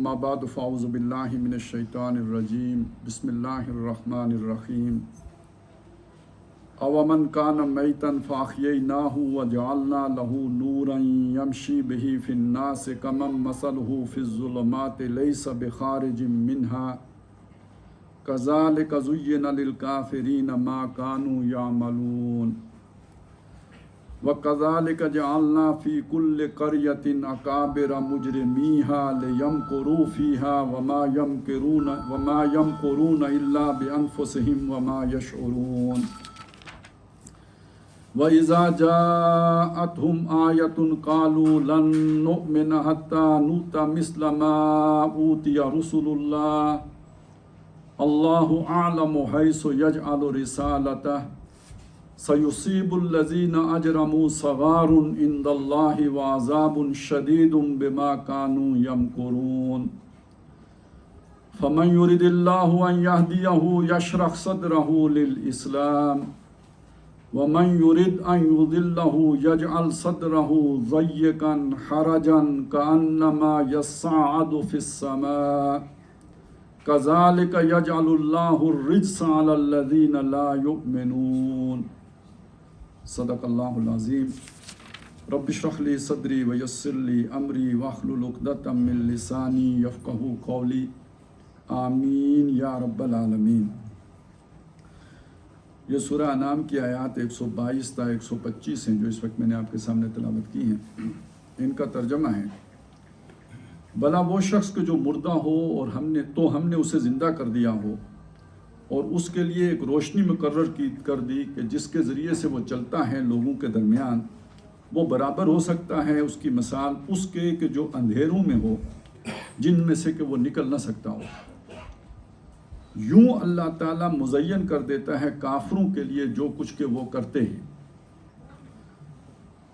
اما بعد فاعوذ باللہ من الشیطان الرجیم بسم اللہ الرحمن الرحیم اومن کان میتا فاحییناہ وجعلنا لہ نورا یمشی بہ فی الناس کمن مثلہ فی الظلمات لیس بخارج منہا کذالک زین للکافرین ما کانوا یعملون وَكَذَلِكَ جَعَلْنَا فِي كُلِّ قَرْيَةٍ أَكَابِرَ مُجْرِمِيهَا لِيَمْكُرُوا فِيهَا وَمَا يَمْكُرُونَ إِلَّا بِأَنفُسِهِمْ وَمَا يَشْعُرُونَ وَإِذَا جَاءَتْهُمْ آيَةٌ قَالُوا لَن نُّؤْمِنَ حَتَّى نُؤْتَ مِثْلَ مَا أُوتِيَ رُسُلُ اللَّهِ اللَّهُ أَعْلَمُ حَيْثُ يَجْعَلُ رِسَالَتَهُ سَيُصِيبُ الَّذِينَ أَجْرَمُوا صَغَارٌ عِندَ اللَّهِ وَعَذَابٌ شَدِيدٌ بِمَا كَانُوا يَمْكُرُونَ فَمَن يُرِدِ اللَّهُ أَن يَهْدِيَهُ يَشْرَحْ صَدْرَهُ لِلْإِسْلَامِ وَمَن يُرِدْ أَن يُضِلَّهُ يَجْعَلْ صَدْرَهُ ضَيِّقًا حَرَجًا كَأَنَّمَا يَصَّعَّدُ فِي السَّمَاءِ كَذَلِكَ يَجْعَلُ اللَّهُ الرِّجْسَ عَلَى الَّذِينَ لَا يُؤْمِنُونَ صدق اللہ العظیم رب اشرح لی صدری ویسر لی امری واحلل عقدۃ من لسانی یفقہوا قولی آمین یا رب العالمین۔ یہ سورہ انعام کی آیات 122 تا 125 ہیں جو اس وقت میں نے آپ کے سامنے تلاوت کی ہیں۔ ان کا ترجمہ ہے: بھلا وہ شخص کہ جو مردہ ہو اور ہم نے اسے زندہ کر دیا ہو اور اس کے لیے ایک روشنی مقرر کر دی کہ جس کے ذریعے سے وہ چلتا ہے لوگوں کے درمیان، وہ برابر ہو سکتا ہے اس کی مثال اس کے کہ جو اندھیروں میں ہو جن میں سے کہ وہ نکل نہ سکتا ہو۔ یوں اللہ تعالیٰ مزین کر دیتا ہے کافروں کے لیے جو کچھ کہ وہ کرتے ہیں،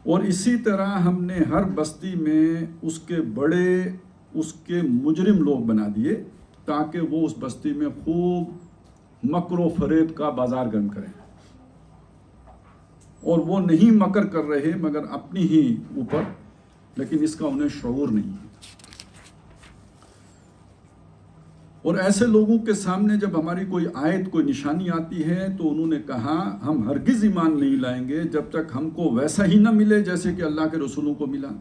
اور اسی طرح ہم نے ہر بستی میں اس کے بڑے اس کے مجرم لوگ بنا دیے تاکہ وہ اس بستی میں خوب مکر و فریب کا بازار گرم کریں، اور وہ نہیں مکر کر رہے مگر اپنی ہی اوپر، لیکن اس کا انہیں شعور نہیں ہے۔ اور ایسے لوگوں کے سامنے جب ہماری کوئی آیت کوئی نشانی آتی ہے تو انہوں نے کہا ہم ہرگز ایمان نہیں لائیں گے جب تک ہم کو ویسا ہی نہ ملے جیسے کہ اللہ کے رسولوں کو ملا۔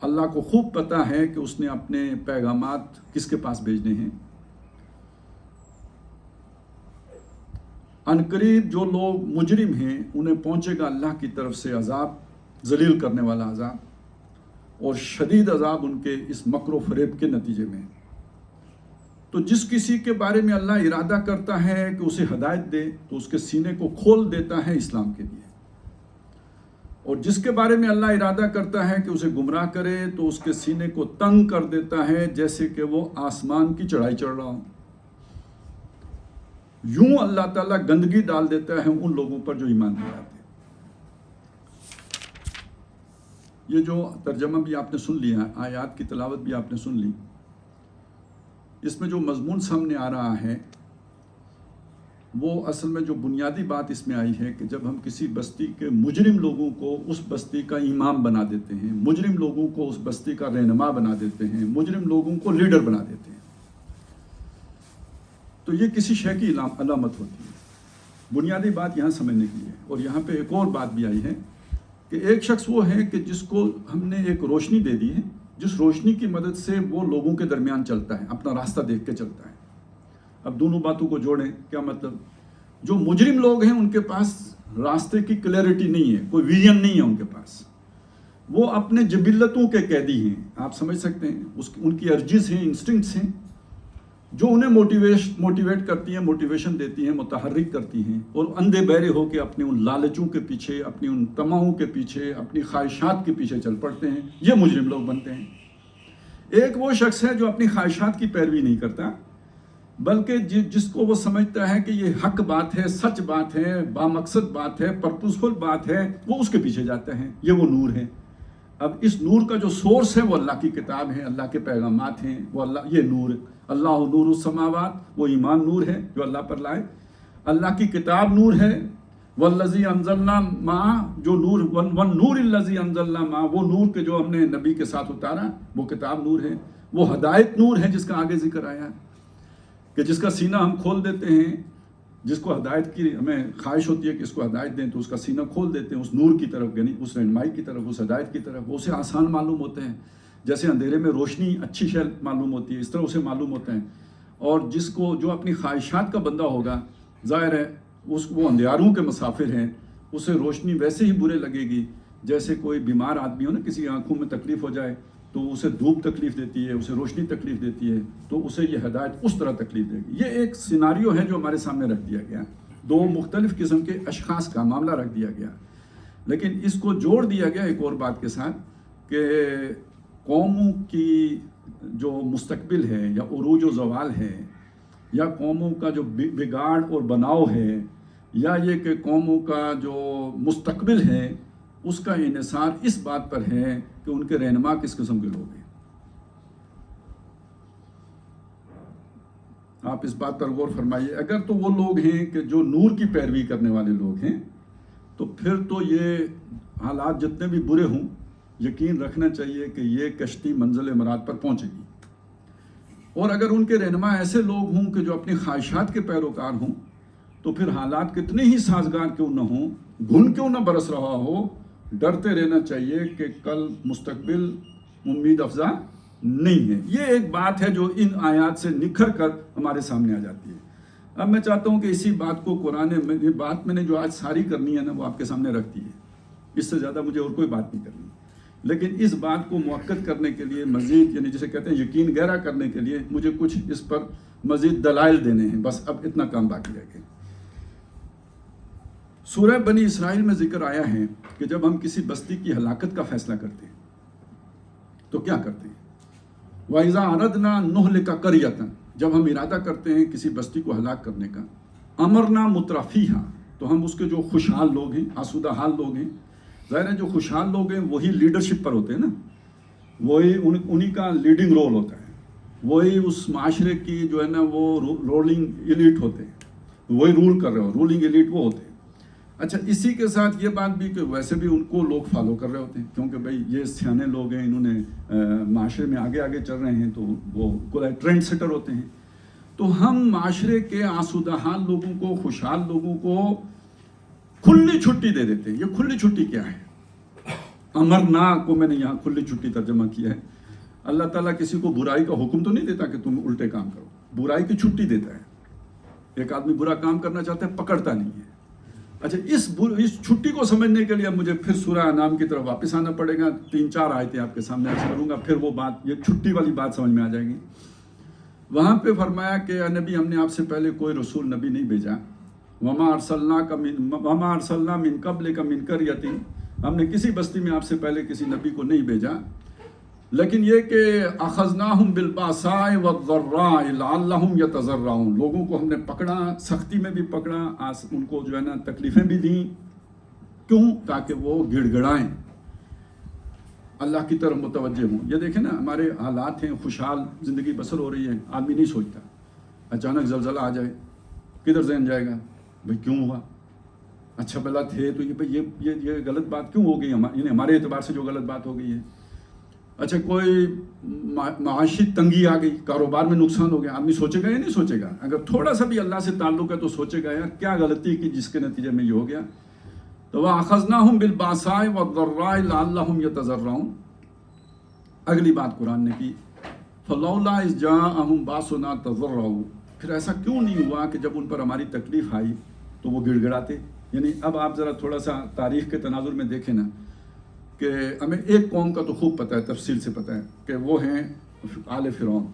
اللہ کو خوب پتہ ہے کہ اس نے اپنے پیغامات کس کے پاس بھیجنے ہیں۔ عنقریب جو لوگ مجرم ہیں انہیں پہنچے گا اللہ کی طرف سے عذاب، ذلیل کرنے والا عذاب، اور شدید عذاب ان کے اس مکر و فریب کے نتیجے میں۔ تو جس کسی کے بارے میں اللہ ارادہ کرتا ہے کہ اسے ہدایت دے تو اس کے سینے کو کھول دیتا ہے اسلام کے لیے، اور جس کے بارے میں اللہ ارادہ کرتا ہے کہ اسے گمراہ کرے تو اس کے سینے کو تنگ کر دیتا ہے جیسے کہ وہ آسمان کی چڑھائی چڑھ رہا ہو۔ یوں اللہ تعالیٰ گندگی ڈال دیتا ہے ان لوگوں پر جو ایمان لے آتے ہیں۔ یہ جو ترجمہ بھی آپ نے سن لیا، آیات کی تلاوت بھی آپ نے سن لی، اس میں جو مضمون سامنے آ رہا ہے وہ اصل میں جو بنیادی بات اس میں آئی ہے کہ جب ہم کسی بستی کے مجرم لوگوں کو اس بستی کا امام بنا دیتے ہیں، مجرم لوگوں کو اس بستی کا رہنما بنا دیتے ہیں، مجرم لوگوں کو لیڈر بنا دیتے ہیں، تو یہ کسی شے کی علامت ہوتی ہے۔ بنیادی بات یہاں سمجھنے کی ہے۔ اور یہاں پہ ایک اور بات بھی آئی ہے کہ ایک شخص وہ ہے کہ جس کو ہم نے ایک روشنی دے دی ہے، جس روشنی کی مدد سے وہ لوگوں کے درمیان چلتا ہے، اپنا راستہ دیکھ کے چلتا ہے۔ اب دونوں باتوں کو جوڑیں، کیا مطلب؟ جو مجرم لوگ ہیں ان کے پاس راستے کی کلیئرٹی نہیں ہے، کوئی ویژن نہیں ہے ان کے پاس، وہ اپنے جبلتوں کے قیدی ہیں، آپ سمجھ سکتے ہیں، ان کی ارجز ہیں، انسٹنکٹس ہیں جو انہیں موٹیویٹ کرتی ہیں، موٹیویشن دیتی ہیں، متحرک کرتی ہیں، اور اندھے بہرے ہو کے اپنے ان لالچوں کے پیچھے، اپنی ان طمعوں کے پیچھے، اپنی خواہشات کے پیچھے چل پڑتے ہیں۔ یہ مجرم لوگ بنتے ہیں۔ ایک وہ شخص ہے جو اپنی خواہشات کی پیروی نہیں کرتا، بلکہ جس کو وہ سمجھتا ہے کہ یہ حق بات ہے، سچ بات ہے، بامقصد بات ہے، پرپوزفل بات ہے، وہ اس کے پیچھے جاتا ہے۔ یہ وہ نور ہے۔ اب اس نور کا جو سورس ہے وہ اللہ کی کتاب ہے، اللہ کے پیغامات ہیں، وہ اللہ، یہ نور، اللہ نور السماوات، وہ ایمان نور ہے جو اللہ پر لائے، اللہ کی کتاب نور ہے، والذی انزلنا معہ، جو نور، والنور الذی انزلنا معہ، وہ نور کے جو ہم نے نبی کے ساتھ اتارا، وہ کتاب نور ہے، وہ ہدایت نور ہے جس کا آگے ذکر آیا ہے کہ جس کا سینہ ہم کھول دیتے ہیں، جس کو ہدایت کی ہمیں خواہش ہوتی ہے کہ اس کو ہدایت دیں تو اس کا سینہ کھول دیتے ہیں اس نور کی طرف، یعنی اس رہنمائی کی طرف، اس ہدایت کی طرف. وہ اسے آسان معلوم ہوتے ہیں، جیسے اندھیرے میں روشنی اچھی شے معلوم ہوتی ہے اس طرح اسے معلوم ہوتے ہیں. اور جس کو جو اپنی خواہشات کا بندہ ہوگا، ظاہر ہے وہ اندھیاروں کے مسافر ہیں، اسے روشنی ویسے ہی برے لگے گی جیسے کوئی بیمار آدمی ہو نا، کسی آنکھوں میں تکلیف ہو جائے تو اسے دھوپ تکلیف دیتی ہے، اسے روشنی تکلیف دیتی ہے، تو اسے یہ ہدایت اس طرح تکلیف دے گی. یہ ایک سیناریو ہے جو ہمارے سامنے رکھ دیا گیا، دو مختلف قسم کے اشخاص کا معاملہ رکھ دیا گیا. لیکن اس کو جوڑ دیا گیا ایک اور بات کے ساتھ کہ قوموں کی جو مستقبل ہے یا عروج و زوال ہے، یا قوموں کا جو بگاڑ اور بناؤ ہے، یا یہ کہ قوموں کا جو مستقبل ہے، اس کا انحصار اس بات پر ہے کہ ان کے رہنما کس قسم کے لوگ ہیں. آپ اس بات پر غور فرمائیے. اگر تو وہ لوگ ہیں کہ جو نور کی پیروی کرنے والے لوگ ہیں، تو پھر تو یہ حالات جتنے بھی برے ہوں، یقین رکھنا چاہیے کہ یہ کشتی منزل مراد پر پہنچے گی. اور اگر ان کے رہنما ایسے لوگ ہوں کہ جو اپنی خواہشات کے پیروکار ہوں، تو پھر حالات کتنے ہی سازگار کیوں نہ ہوں، گھن کیوں نہ برس رہا ہو، ڈرتے رہنا چاہیے کہ کل مستقبل امید افزا نہیں ہے. یہ ایک بات ہے جو ان آیات سے نکھر کر ہمارے سامنے آ جاتی ہے. اب میں چاہتا ہوں کہ اسی بات کو قرآن میں، یہ بات میں نے جو آج ساری کرنی ہے نا، وہ آپ کے سامنے رکھ دی ہے. اس سے زیادہ مجھے اور کوئی بات نہیں کرنی. لیکن اس بات کو مؤکد کرنے کے لیے مزید، یعنی جسے کہتے ہیں یقین گہرا کرنے کے لیے، مجھے کچھ اس پر مزید دلائل دینے ہیں. بس اب اتنا کام باقی رہ گیا. سورہ بنی اسرائیل میں ذکر آیا ہے کہ جب ہم کسی بستی کی ہلاکت کا فیصلہ کرتے ہیں تو کیا کرتے ہیں؟ وَإِذَا أَرَدْنَا نُهْلِكَ قَرْيَةً، جب ہم ارادہ کرتے ہیں کسی بستی کو ہلاک کرنے کا، أَمَرْنَا مُتْرَفِيهَا، تو ہم اس کے جو خوشحال لوگ ہیں، آسودہ حال لوگ ہیں، ظاہر ہے جو خوشحال لوگ ہیں وہی لیڈرشپ پر ہوتے ہیں نا، وہی انہی کا لیڈنگ رول ہوتا ہے، وہی اس معاشرے کی جو ہے نا وہ رولنگ ایلیٹ ہوتے ہیں، وہی رول کر رہے ہو، رولنگ ایلیٹ وہ ہوتے ہیں. اچھا، اسی کے ساتھ یہ بات بھی کہ ویسے بھی ان کو لوگ فالو کر رہے ہوتے ہیں، کیونکہ بھئی یہ سیانے لوگ ہیں، انہوں نے معاشرے میں آگے آگے چل رہے ہیں، تو وہ ٹرینڈ سیٹر ہوتے ہیں. تو ہم معاشرے کے آسودہ حال لوگوں کو، خوشحال لوگوں کو کھلی چھٹی دے دیتے ہیں. یہ کھلی چھٹی کیا ہے؟ امرنا کو میں نے یہاں کھلی چھٹی ترجمہ کیا ہے. اللہ تعالیٰ کسی کو برائی کا حکم تو نہیں دیتا کہ تم الٹے کام کرو، برائی کی چھٹی دیتا ہے. ایک آدمی برا کام کرنا چاہتا ہے، پکڑتا نہیں ہے. اچھا، اس چھٹی کو سمجھنے کے لیے اب مجھے پھر سورہ انعام کی طرف واپس آنا پڑے گا. 3-4 آیتیں آپ کے سامنے عرض کروں گا، پھر وہ بات، یہ چھٹی والی بات سمجھ میں آ جائے گی. وہاں پہ فرمایا کہ اے نبی، ہم نے آپ سے پہلے کوئی رسول نبی نہیں بھیجا. وما ارسلنا من قبلک من قریۃ، ہم نے کسی بستی میں آپ سے پہلے کسی نبی کو نہیں بھیجا، لیکن یہ کہ اخذناہم بالباساء والضراء لعلہم یتضرعون، لوگوں کو ہم نے پکڑا، سختی میں بھی پکڑا، ان کو جو ہے نا تکلیفیں بھی دیں. کیوں؟ تاکہ وہ گڑ گڑائیں، اللہ کی طرف متوجہ ہوں. یہ دیکھیں نا، ہمارے حالات ہیں، خوشحال زندگی بسر ہو رہی ہے، آدمی نہیں سوچتا. اچانک زلزلہ آ جائے، کدھر ذہن جائے گا؟ بھئی کیوں ہوا؟ اچھا بھلا تھے تو یہ غلط بات کیوں ہو گئی، یعنی ہمارے اعتبار سے جو غلط بات ہو گئی ہے. اچھا، کوئی معاشی تنگی آ گئی، کاروبار میں نقصان ہو گیا، آدمی سوچے گا یا نہیں سوچے گا؟ اگر تھوڑا سا بھی اللہ سے تعلق ہے تو سوچے گا یار کیا غلطی کی جس کے نتیجے میں یہ ہو گیا. تو وَأَخَذْنَاهُمْ بِالْبَاسَاءِ وَالضَّرَّاءِ لَعَلَّهُمْ يَتَضَرَّعُونَ. اگلی بات قرآن نے کی، فَلَوْلَا إِذْ جَاءَهُمْ بَأْسُنَا تَضَرَّعُوا، پھر ایسا کیوں نہیں ہوا کہ جب ان پر ہماری تکلیف آئی تو وہ گڑ گڑاتے. یعنی اب آپ ذرا تھوڑا سا تاریخ کے تناظر میں دیکھیں نا، کہ ہمیں ایک قوم کا تو خوب پتہ ہے، تفصیل سے پتہ ہے کہ وہ ہیں آل فرعون.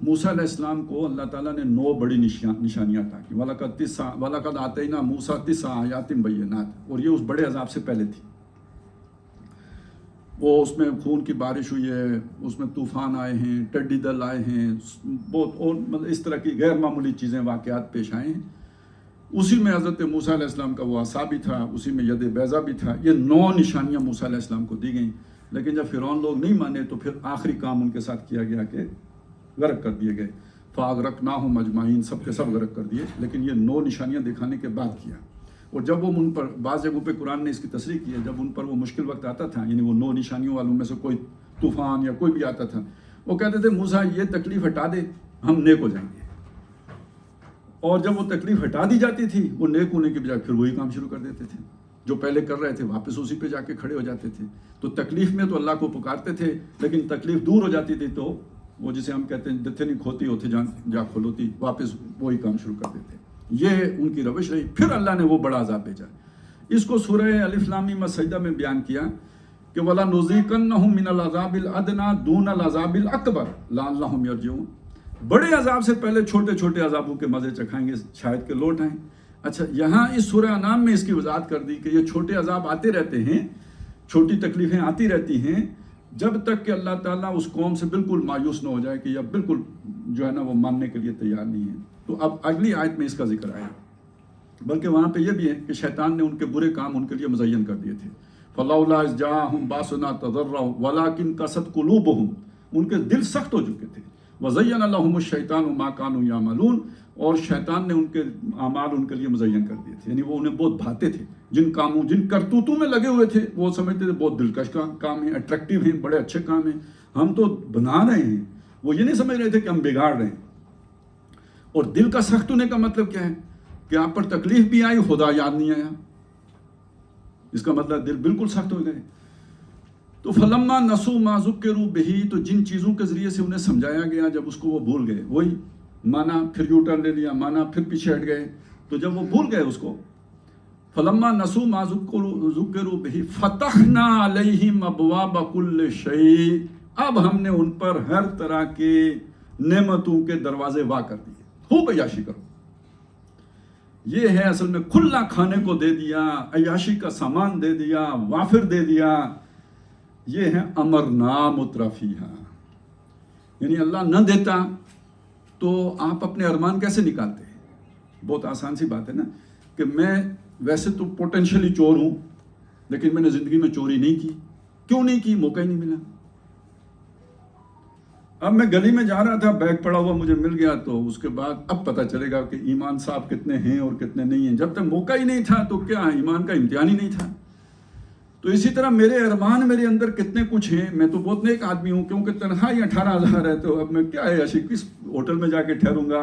موسیٰ علیہ السلام کو اللہ تعالیٰ نے 9 بڑی نشانیاں عطا کی. وَلَقَدْ آتَيْنَا مُوسَىٰ 9 آیَاتٍ بَيِّنَاتٍ، اور یہ اس بڑے عذاب سے پہلے تھی. وہ اس میں خون کی بارش ہوئی ہے، اس میں طوفان آئے ہیں، ٹڈی دل آئے ہیں، بہت اور مطلب اس طرح کی غیر معمولی چیزیں، واقعات پیش آئے ہیں. اسی میں حضرت موسیٰ علیہ السلام کا وہ عصا بھی تھا، اسی میں ید بیضا بھی تھا. یہ 9 نشانیاں موسیٰ علیہ السلام کو دی گئیں. لیکن جب فرعون لوگ نہیں مانے تو پھر آخری کام ان کے ساتھ کیا گیا کہ غرق کر دیے گئے. فَأَغْرَقْنَاهُمْ أَجْمَعِينَ، سب کے سب غرق کر دیے. لیکن یہ 9 نشانیاں دکھانے کے بعد کیا. اور جب وہ ان پر بعض جگہوں پہ قرآن نے اس کی تصریح کی ہے، جب ان پر وہ مشکل وقت آتا تھا، یعنی وہ 9 نشانیوں والوں میں سے کوئی طوفان یا کوئی بھی آتا تھا، وہ کہتے تھے موسیٰ یہ تکلیف ہٹا دے ہم نیک ہو جائیں گے، اور جب وہ تکلیف ہٹا دی جاتی تھی وہ نیک ہونے کے بجائے پھر وہی کام شروع کر دیتے تھے جو پہلے کر رہے تھے، واپس اسی پہ جا کے کھڑے ہو جاتے تھے. تو تکلیف میں تو اللہ کو پکارتے تھے، لیکن تکلیف دور ہو جاتی تھی تو وہ جسے ہم کہتے ہیں جتھے نہیں کھوتی ہوتی جا کھلوتی، واپس وہی کام شروع کر دیتے. یہ ان کی روش رہی. پھر اللہ نے وہ بڑا عذاب بھیجا. اس کو سورہ الف لام میم سجدہ میں بیان کیا کہ وَلَنُذِيقَنَّهُم مِّنَ الْعَذَابِ الْأَدْنَىٰ دُونَ الْعَذَابِ الْأَكْبَرِ لَعَلَّهُمْ يَرْجِعُونَ. بڑے عذاب سے پہلے چھوٹے چھوٹے عذابوں کے مزے چکھائیں گے شاید کہ لوٹ آئیں. اچھا یہاں اس سورہ انعام میں اس کی وضاحت کر دی کہ یہ چھوٹے عذاب آتے رہتے ہیں، چھوٹی تکلیفیں آتی رہتی ہیں جب تک کہ اللہ تعالیٰ اس قوم سے بالکل مایوس نہ ہو جائے کہ یا بالکل جو ہے نا وہ ماننے کے لیے تیار نہیں ہے. تو اب اگلی آیت میں اس کا ذکر آیا، بلکہ وہاں پہ یہ بھی ہے کہ شیطان نے ان کے برے کام ان کے لیے مزین کر دیے تھے. فَلَوْلَا إِذْ جَاءَهُمْ بَأْسُنَا تَضَرَّعُوا وَلَٰكِنْ قَسَتْ قُلُوبُهُمْ. ان کے دل سخت ہو چکے تھے. وَزَيَّنَ لَهُمُ الشَّيْطَانُ مَا كَانُوا يَعْمَلُونَ. اور شیطان نے ان کے اعمال ان کے لیے مزین کر دیے تھے، یعنی وہ انہیں بہت بھاتے تھے. جن کاموں جن کرتوتوں میں لگے ہوئے تھے وہ سمجھتے تھے بہت دلکش کام ہے، اٹریکٹیو ہیں، بڑے اچھے کام ہیں، ہم تو بنا رہے ہیں. وہ یہ نہیں سمجھ رہے تھے کہ ہم بگاڑ رہے ہیں. اور دل کا سخت ہونے کا مطلب کیا ہے کہ آپ پر تکلیف بھی آئی، خدا یاد نہیں آیا. اس کا مطلب دل بالکل سخت ہو گئے. تو فلما نسوا ما ذکروا بہ، تو جن چیزوں کے ذریعے سے انہیں سمجھایا گیا جب اس کو وہ بھول گئے، وہی مانا پھر یو ٹرن لے لیا، مانا پھر پیچھے ہٹ گئے. تو جب وہ بھول گئے اس کو، فلما نسوا ما ذکروا بہ فتحنا علیہم ابواب کل شیء. اب ہم نے ان پر ہر طرح کے نعمتوں کے دروازے وا کر دیے. خوب عیاشی کرو. یہ ہے اصل میں کھلا کھانے کو دے دیا، عیاشی کا سامان دے دیا، وافر دے دیا. یہ ہے امرنا مترفیہا. یعنی اللہ نہ دیتا تو آپ اپنے ارمان کیسے نکالتے ہیں؟ بہت آسان سی بات ہے نا کہ میں ویسے تو پوٹینشلی چور ہوں لیکن میں نے زندگی میں چوری نہیں کی. کیوں نہیں کی؟ موقع ہی نہیں ملا. اب میں گلی میں جا رہا تھا، بیگ پڑا ہوا مجھے مل گیا، تو اس کے بعد اب پتہ چلے گا کہ ایمان صاحب کتنے ہیں اور کتنے نہیں ہیں. جب تک موقع ہی نہیں تھا تو کیا ایمان کا امتحان ہی نہیں تھا. تو اسی طرح میرے ارمان میرے اندر کتنے کچھ ہیں. میں تو بہت نیک آدمی ہوں کیونکہ تنخواہ 18,000 ہے. تو اب میں کیا ہے عیاشی، کس ہوٹل میں جا کے ٹھہروں گا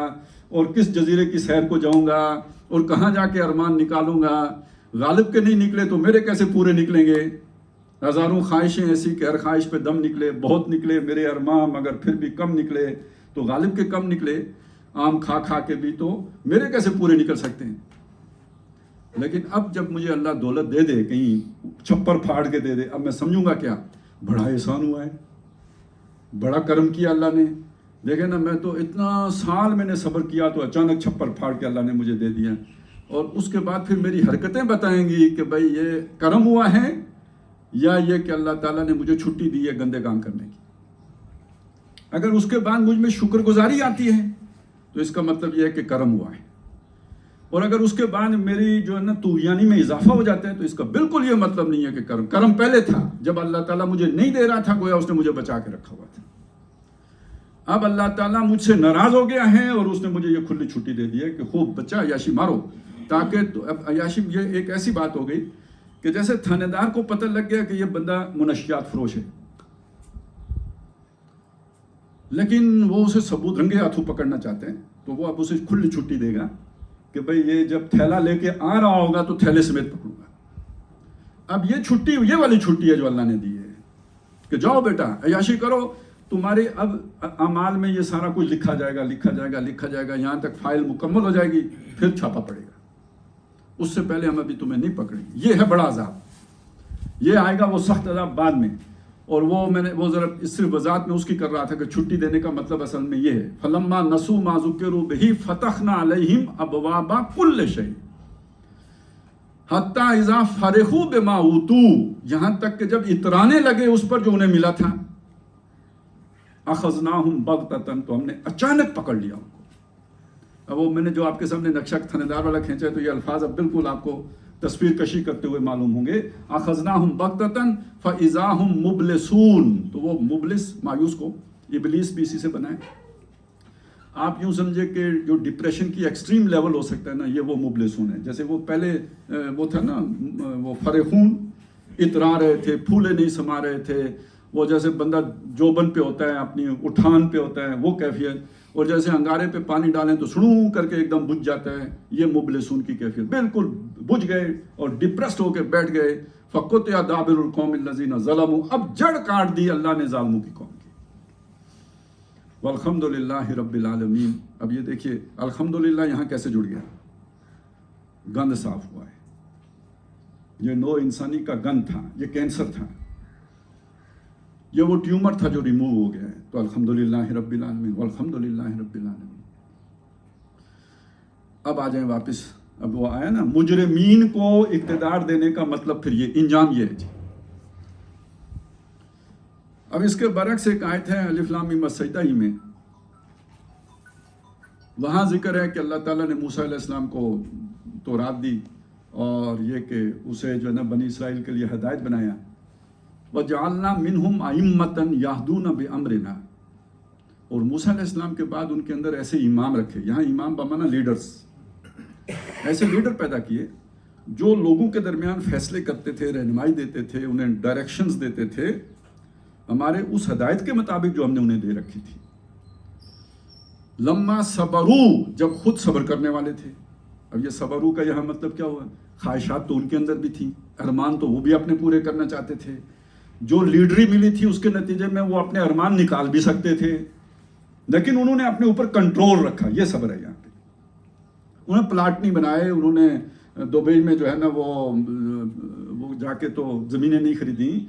اور کس جزیرے کی سیر کو جاؤں گا اور کہاں جا کے ارمان نکالوں گا. غالب کے نہیں نکلے تو میرے کیسے پورے نکلیں گے؟ ہزاروں خواہشیں ایسی کہ ہر خواہش پہ دم نکلے، بہت نکلے میرے ارمان، مگر پھر بھی کم نکلے. تو غالب کے کم نکلے، آم کھا کھا کے بھی، تو میرے کیسے پورے نکل سکتے ہیں؟ لیکن اب جب مجھے اللہ دولت دے دے، کہیں چھپر پھاڑ کے دے دے، اب میں سمجھوں گا کیا بڑا احسان ہوا ہے، بڑا کرم کیا اللہ نے. دیکھیں نا، میں تو اتنا سال میں نے صبر کیا تو اچانک چھپر پھاڑ کے اللہ نے مجھے دے دیا. اور اس کے بعد پھر میری حرکتیں بتائیں گی کہ بھائی یہ کرم ہوا ہے یا یہ کہ اللہ تعالیٰ نے مجھے چھٹی دی ہے گندے کام کرنے کی. اگر اس کے بعد مجھ میں شکر گزاری آتی ہے تو اس کا مطلب یہ ہے کہ کرم ہوا ہے. اور اگر اس کے بعد میری جو ہے نا طغیانی میں اضافہ ہو جاتا ہے تو اس کا بالکل یہ مطلب نہیں ہے کہ کرم پہلے تھا، جب اللہ تعالیٰ مجھے نہیں دے رہا تھا گویا اس نے مجھے بچا کے رکھا ہوا تھا. اب اللہ تعالیٰ مجھ سے ناراض ہو گیا ہے اور اس نے مجھے یہ کھلی چھٹی دے دی ہے کہ خوب بچہ عیاشی مارو. تاکہ اب عیاشی یہ ایک ایسی بات ہو گئی کہ جیسے تھانے دار کو پتہ لگ گیا کہ یہ بندہ منشیات فروش ہے، لیکن وہ اسے ثبوت رنگے ہاتھوں پکڑنا چاہتے ہیں، تو وہ اب اسے کھلی چھٹی دے گا کہ بھئی یہ جب تھیلا لے کے آ رہا ہوگا تو تھیلے سمیت پکڑوں گا. اب یہ چھٹی، یہ والی چھٹی ہے جو اللہ نے دی ہے کہ جاؤ بیٹا عیاشی کرو. تمہارے اب اعمال میں یہ سارا کچھ لکھا جائے گا، لکھا جائے گا، لکھا جائے گا، یہاں تک فائل مکمل ہو جائے گی، پھر چھاپا پڑے گا. اس سے پہلے ہم ابھی تمہیں نہیں پکڑیں گے. یہ ہے بڑا عذاب، یہ آئے گا وہ سخت عذاب بعد میں. اور میں نے ذرا صرف وضاحت میں اس کی کر رہا تھا کہ چھٹی دینے کا مطلب اصل میں یہ ہے فلما نسوا ما ذکروا بہ فتحنا علیہم ابواب کل شیء حتی اذا فرحوا بما اوتوا. یہاں تک کہ جب اترانے لگے اس پر جو انہیں ملا تھا، اخذناہم بغتۃ، تو ہم نے اچانک پکڑ لیا ان کو. اب وہ میں نے جو آپ کے سامنے نقشہ تھانے دار والا کھینچا ہے تو یہ الفاظ اب بالکل آپ کو تصویر کشی کرتے ہوئے معلوم ہوں گے. اخذناہم بغتۃ فاذا ہم مبلسون. تو وہ مبلس مایوس کو ابلیس بھی اسی سے بنا ہے. آپ یوں سمجھے کہ جو ڈپریشن کی ایکسٹریم لیول ہو سکتا ہے نا، یہ وہ مبلسون ہے. جیسے وہ پہلے وہ تھا نا، وہ فرحون اترا رہے تھے، پھولے نہیں سما رہے تھے، وہ جیسے بندہ جوبن پہ ہوتا ہے، اپنی اٹھان پہ ہوتا ہے، وہ کیفیت، اور جیسے انگارے پہ پانی ڈالیں تو سڑوں کر کے ایک دم بجھ جاتا ہے، یہ مبلسون کی کیفیت، بالکل بجھ گئے اور ڈپریسڈ ہو کے بیٹھ گئے. فَقُطِعَ دَابِرُ الْقَوْمِ الَّذِينَ ظَلَمُوا، اب جڑ کاٹ دی اللہ نے ظالموں کی قوم کی. والحمدللہ رب العالمین. اب یہ دیکھیے الحمدللہ یہاں کیسے جڑ گیا، گند صاف ہوا ہے. یہ نو انسانی کا گند تھا، یہ کینسر تھا، یہ وہ ٹیومر تھا جو ریموو ہو گیا ہے. تو الحمدللہ رب العالمین، والحمدللہ رب العالمین. اب آ جائیں واپس، اب وہ آیا نا مجرمین کو اقتدار دینے کا مطلب، پھر یہ انجام یہ ہے جی. اب اس کے برعکس ایک آیت ہے الف لام میم السجدہ ہی میں، وہاں ذکر ہے کہ اللہ تعالیٰ نے موسیٰ علیہ السلام کو تورات دی اور یہ کہ اسے جو ہے نا بنی اسرائیل کے لیے ہدایت بنایا. وَجَعَلْنَا مِنْهُمْ أَئِمَّةً يَهْدُونَ بِأَمْرِنَا، اور موسیٰ علیہ السلام کے بعد ان کے اندر ایسے امام رکھے، یہاں امام بمانا لیڈرز، ایسے لیڈر پیدا کیے جو لوگوں کے درمیان فیصلے کرتے تھے، رہنمائی دیتے تھے، انہیں ڈائریکشنز دیتے تھے ہمارے اس ہدایت کے مطابق جو ہم نے انہیں دے رکھی تھی. لما صبرو، جب خود صبر کرنے والے تھے. اب یہ صبرو کا یہاں مطلب کیا ہوا، خواہشات تو ان کے اندر بھی تھیں، ارمان تو وہ بھی اپنے پورے کرنا چاہتے تھے، جو لیڈری ملی تھی اس کے نتیجے میں وہ اپنے ارمان نکال بھی سکتے تھے، لیکن انہوں نے اپنے اوپر کنٹرول رکھا. یہ صبر ہے یہاں پہ. انہیں پلاٹ نہیں بنائے، انہوں نے دبئی میں جو ہے نا وہ جا کے تو زمینیں نہیں خریدیں،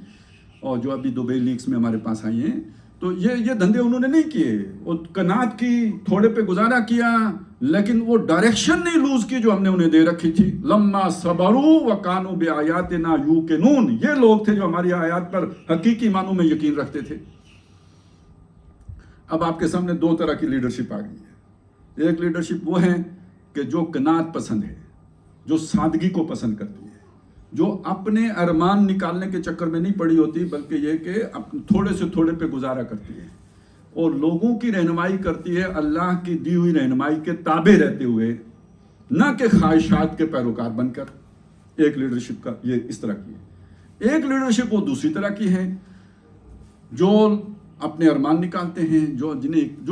اور جو ابھی دبئی لیکس میں ہمارے پاس آئی ہیں، تو یہ دھندے انہوں نے نہیں کیے. وہ کنات کی، تھوڑے پہ گزارا کیا، لیکن وہ ڈائریکشن نہیں لوز کی جو ہم نے انہیں دے رکھی تھی. لما صبروا وکانوا بآیاتنا یوقنون، یہ لوگ تھے جو ہماری آیات پر حقیقی معنوں میں یقین رکھتے تھے. اب آپ کے سامنے دو طرح کی لیڈرشپ آ گئی ہے. ایک لیڈرشپ وہ ہے کہ جو قناعت پسند ہے، جو سادگی کو پسند کرتی ہے، جو اپنے ارمان نکالنے کے چکر میں نہیں پڑی ہوتی، بلکہ یہ کہ تھوڑے سے تھوڑے پہ گزارا کرتی ہے اور لوگوں کی رہنمائی کرتی ہے اللہ کی دی ہوئی رہنمائی کے تابع رہتے ہوئے، نہ کہ خواہشات کے پیروکار بن کر. ایک لیڈرشپ کا یہ اس طرح کی ہے. ایک لیڈرشپ وہ دوسری طرح کی ہے جو اپنے ارمان نکالتے ہیں، جو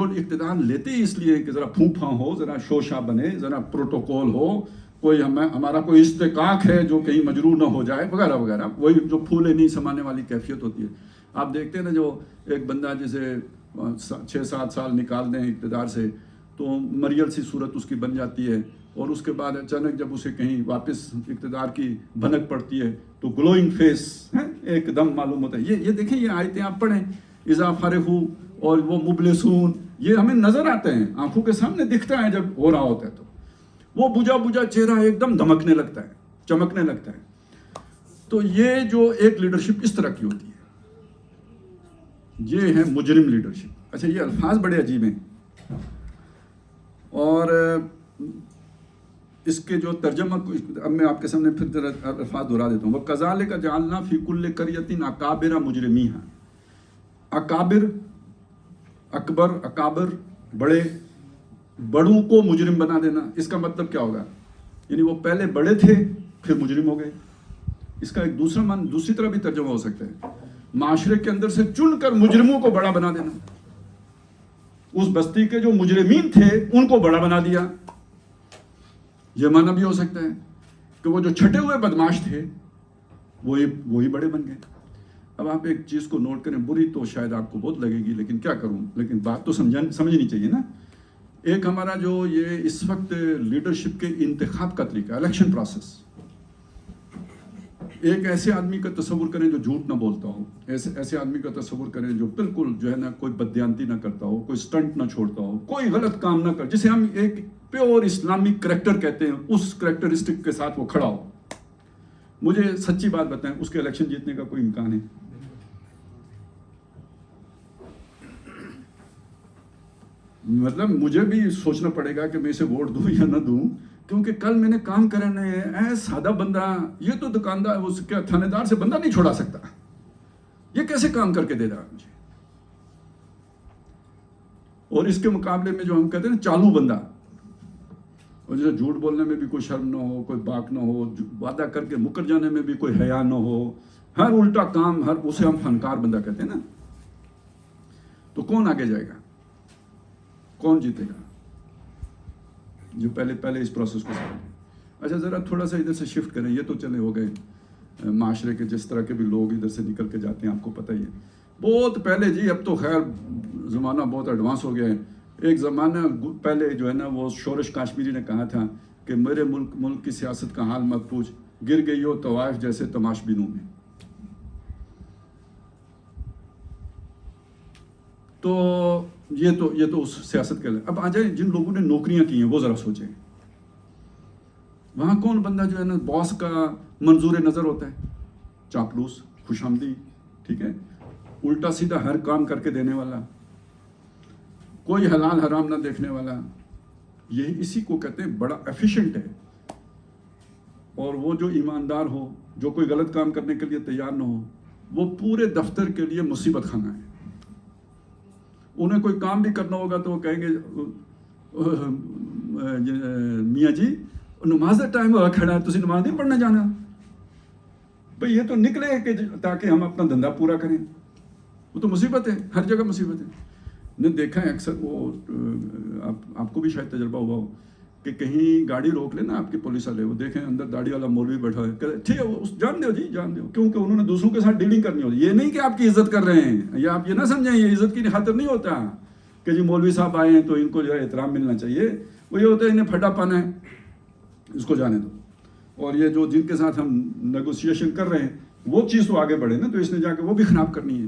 اقتدار لیتے ہی اس لیے کہ ذرا پھونپھا ہو، ذرا شوشا بنے، ذرا پروٹوکول ہو، کوئی ہمارا کوئی استحقاق ہے جو کہیں مجروح نہ ہو جائے وغیرہ وغیرہ. وہی جو پھولے نہیں سمانے والی کیفیت ہوتی ہے. آپ دیکھتے ہیں نا، جو ایک بندہ جسے 6-7 سال نکال دیں اقتدار سے تو مریل سی صورت اس کی بن جاتی ہے، اور اس کے بعد اچانک جب اسے کہیں واپس اقتدار کی بھنک پڑتی ہے تو گلوئنگ فیس ایک دم معلوم ہوتا ہے. یہ دیکھیں، یہ آیتیں آپ پڑھیں، اذا فرحوا اور وہ مبلسون، یہ ہمیں نظر آتے ہیں، آنکھوں کے سامنے دکھتا ہے جب ہو رہا ہوتا ہے. تو وہ بجھا بجھا چہرہ ایک دم دھمکنے لگتا ہے، چمکنے لگتا ہے. تو یہ جو ایک لیڈرشپ اس طرح کی ہوتی ہے، یہ ہے مجرم لیڈرشپ. اچھا، یہ الفاظ بڑے عجیب ہیں، اور اس کے جو ترجمہ اب میں آپ کے سامنے پھر الفاظ دہرا دیتا ہوں. وَكَذَلِكَ جَعَلْنَا فِي كُلِّ قَرْيَةٍ أَكَابِرَ مُجْرِمِيهَا. اکابر، اکبر، اکابر، بڑوں کو مجرم بنا دینا. اس کا مطلب کیا ہوگا؟ یعنی وہ پہلے بڑے تھے پھر مجرم ہو گئے. اس کا ایک دوسرا معنی دوسری طرح بھی ترجمہ ہو سکتا ہے، معاشرے کے اندر سے چن کر مجرموں کو بڑا بنا دینا. اس بستی کے جو مجرمین تھے ان کو بڑا بنا دیا. یہ معنی بھی ہو سکتا ہے کہ وہ جو چھٹے ہوئے بدماش تھے وہی بڑے بن گئے. اب آپ ایک چیز کو نوٹ کریں، بری تو شاید آپ کو بہت لگے گی، لیکن کیا کروں، لیکن بات تو سمجھنی چاہیے نا. ایک ہمارا جو یہ اس وقت لیڈرشپ کے انتخاب کا طریقہ، الیکشن پروسیس. ایک ایسے آدمی کا تصور کریں جو جھوٹ نہ بولتا ہو، ایسے آدمی کا تصور کریں جو بالکل جو ہے نا کوئی بددیانتی نہ کرتا ہو، کوئی سٹنٹ نہ چھوڑتا ہو، کوئی غلط کام نہ کر، جسے ہم ایک پیور اسلامک کریکٹر کہتے ہیں، اس کریکٹرسٹک کے ساتھ وہ کھڑا ہو. مجھے سچی بات بتائیں، اس کے الیکشن جیتنے کا کوئی امکان ہے؟ مطلب مجھے بھی سوچنا پڑے گا کہ میں اسے ووٹ دوں یا نہ دوں، کیونکہ کل میں نے کام کرنا ہے. سادہ بندہ، یہ تو دکاندار، وہ کیا تھانے دار سے بندہ نہیں چھوڑا سکتا، یہ کیسے کام کر کے دے رہا ہے مجھے. اور اس کے مقابلے میں جو ہم کہتے ہیں نا چالو بندہ، اور جیسے جھوٹ بولنے میں بھی کوئی شرم نہ ہو، کوئی باک نہ ہو، وعدہ کر کے مکر جانے میں بھی کوئی حیا نہ ہو، ہر الٹا کام، ہر اسے ہم فنکار بندہ کہتے ہیں نا. تو کون آگے جائے گا؟ کون جیتے گا؟ جو پہلے اس پروسیس کو سمجھیں. اچھا ذرا تھوڑا سا ادھر سے شفٹ کریں. یہ تو چلے ہو گئے معاشرے کے جس طرح کے بھی لوگ ادھر سے نکل کے جاتے ہیں، آپ کو پتہ ہی ہے. بہت پہلے جی، اب تو خیر زمانہ بہت ایڈوانس ہو گیا ہے. ایک زمانہ پہلے جو ہے نا، وہ شورش کاشمیری نے کہا تھا کہ میرے ملک کی سیاست کا حال مت پوچھ، گر گئی ہو طوائف جیسے تماش بینوں میں. تو یہ تو اس سیاست کے لئے. اب آ جائیں جن لوگوں نے نوکریاں کی ہیں وہ ذرا سوچیں. وہاں کون بندہ جو ہے نا باس کا منظور نظر ہوتا ہے؟ چاپلوس، خوش آمدی، ٹھیک ہے، الٹا سیدھا ہر کام کر کے دینے والا، کوئی حلال حرام نہ دیکھنے والا. یہ اسی کو کہتے ہیں بڑا ایفیشینٹ ہے. اور وہ جو ایماندار ہو، جو کوئی غلط کام کرنے کے لیے تیار نہ ہو، وہ پورے دفتر کے لیے مصیبت خانہ ہے. انہیں کوئی کام بھی کرنا ہوگا تو وہ کہیں گے میاں جی نماز کا ٹائم ہوا کھڑا ہے، تسی نماز نہیں پڑھنے جانا. بھئی یہ تو نکلے کہ تاکہ ہم اپنا دھندا پورا کریں. وہ تو مصیبت ہے، ہر جگہ مصیبت ہے. نے دیکھا ہے اکثر، وہ آپ کو بھی شاید تجربہ ہوا ہو کہ کہیں گاڑی روک لے نا آپ کی پولیس والے، وہ دیکھیں اندر داڑھی والا مولوی بیٹھا ہے، کہتے ٹھیک ہے جان دو جی جان دو، کیونکہ انہوں نے دوسروں کے ساتھ ڈیلنگ کرنی ہوتی. یہ نہیں کہ آپ کی عزت کر رہے ہیں، یا آپ یہ نہ سمجھیں یہ عزت کی خاطر نہیں ہوتا کہ جی مولوی صاحب آئے ہیں تو ان کو جو ہے احترام ملنا چاہیے. وہ یہ ہوتا ہے انہیں پھٹا پانا ہے، اس کو جانے دو. اور یہ جو جن کے ساتھ ہم نیگوسیشن کر رہے ہیں وہ چیز تو آگے بڑھے نا، تو اس نے جا کے وہ بھی خراب کرنی ہے.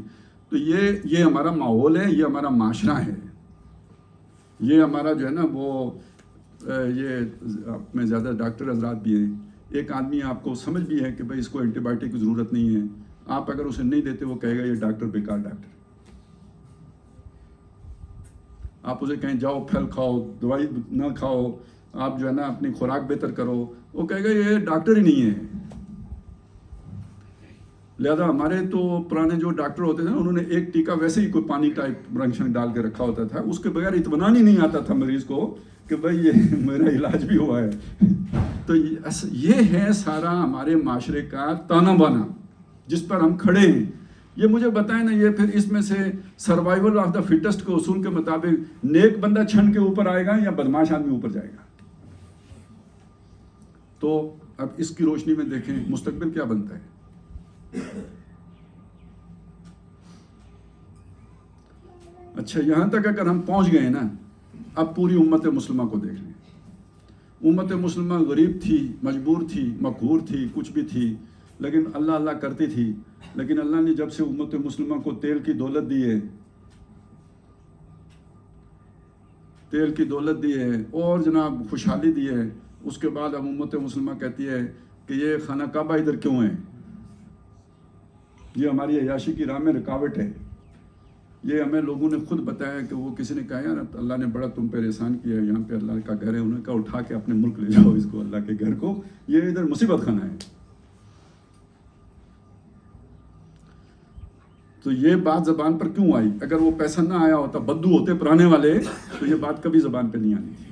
تو یہ ہمارا ماحول ہے، یہ ہمارا معاشرہ ہے، یہ ہمارا جو ہے نا وہ یہ آپ میں زیادہ ڈاکٹر حضرات بھی ہیں. ایک آدمی آپ کو سمجھ بھی ہے کہ بھائی اس کو اینٹی بائیوٹک کی ضرورت نہیں ہے، آپ اگر اسے نہیں دیتے وہ کہے گا یہ ڈاکٹر بیکار ڈاکٹر. آپ اسے کہیں جاؤ پھل کھاؤ، دوائی نہ کھاؤ، آپ جو ہے نا اپنی خوراک بہتر کرو، وہ کہے گا یہ ڈاکٹر ہی نہیں ہے. لہذا ہمارے تو پرانے جو ڈاکٹر ہوتے تھے نا، انہوں نے ایک ٹیکہ ویسے ہی کوئی پانی ٹائپ رنگ ڈال کے رکھا ہوتا تھا، اس کے بغیر اطمینان ہی نہیں آتا تھا مریض کو کہ بھائی یہ میرا علاج بھی ہوا ہے. تو یہ ہے سارا ہمارے معاشرے کا تانا بانا جس پر ہم کھڑے ہیں. یہ مجھے بتائیں نا، یہ پھر اس میں سے سروائیول آف دا فٹسٹ کے اصول کے مطابق نیک بندہ چھن کے اوپر آئے گا یا بدماش آدمی اوپر جائے گا؟ تو اب اس کی روشنی میں دیکھیں مستقبل کیا بنتا ہے. اچھا یہاں تک اگر ہم پہنچ گئے نا، اب پوری امت مسلمہ کو دیکھ لیں. امت مسلمہ غریب تھی، مجبور تھی، مقہور تھی، کچھ بھی تھی، لیکن اللہ اللہ کرتی تھی. لیکن اللہ نے جب سے امت مسلمہ کو تیل کی دولت دی ہے، تیل کی دولت دی ہے اور جناب خوشحالی دی ہے، اس کے بعد اب امت مسلمہ کہتی ہے کہ یہ خانہ کعبہ ادھر کیوں ہے، یہ ہماری عیاشی کی راہ میں رکاوٹ ہے. یہ ہمیں لوگوں نے خود بتایا کہ وہ کسی نے کہا یار اللہ نے بڑا تم پہ احسان کیا ہے، یہاں پہ اللہ کا گھر ہے، انہوں نے کہا اٹھا کے اپنے ملک لے جاؤ اس کو، اللہ کے گھر کو، یہ ادھر مصیبت خانہ ہے. تو یہ بات زبان پر کیوں آئی؟ اگر وہ پیسہ نہ آیا ہوتا، بدو ہوتے پرانے والے، تو یہ بات کبھی زبان پہ نہیں آنی تھی.